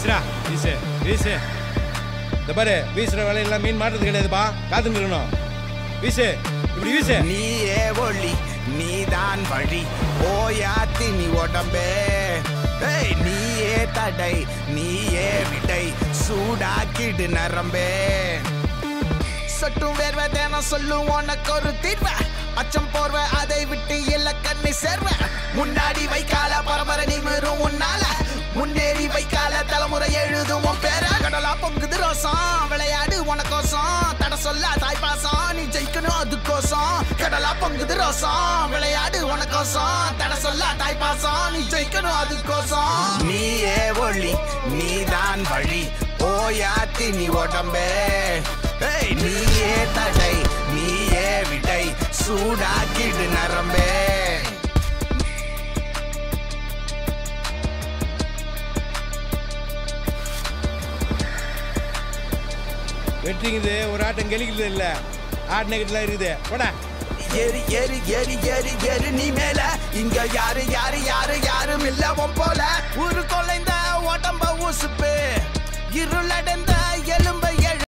வீசுடா வீசு வீசு. இந்த பாரு வீசுற வேலையெல்லாம் மீன் மாட்டுறது கிடையாதுப்பா, காத்துன்னு இருக்கணும். வீசு இப்படி வீசு. நீயே ஒளி நீதான் வழி ஓயாத்தி நீ உடம்பே. நீயே தடை நீயே விடை சூடாக்கிடு நரம்பே. சொட்டும் வேர்வை தேன சொல்லும் உனக்கு ஒரு தீர்வை. அச்சம் போர்வை அதை விட்டு இல்ல கண்ணி சேர்வ. முன்னாடி வைக்கால பரம்பரை நிமிரும் உன்னால. முன்னேறி வைக்கால தலைமுறை எழுதும் உன் பேர. கடலா பொங்குது ரோசம் விளையாடு உனக்கோசம். தட சொல்ல தாய்ப்பாசம் நீ ஜெயிக்கணும் அதுக்கோசம். கடலா பொங்குது ரோசம் விளையாடு உனக்கோசம். தட சொல்ல தாய்ப்பாசம் நீ ஜெயிக்கணும் அதுக்கோசம். நீயே ஒளி நீதான் வழி ஓயாத்தி நீ உடம்பே. நீயே தடை நீயே விடை சூடாக்கிடு நரம்பே. வெட்டிங்குது ஒரு ஆட்டம் கெளிக்கிறது இல்ல, ஆட்டினக்கிட்டுலாம் இருக்குது. போடா ஏறி ஏறி ஏறி ஏறி ஏறி நீ மேல. இங்க யாரு யாரு யாரு யாரும் இல்ல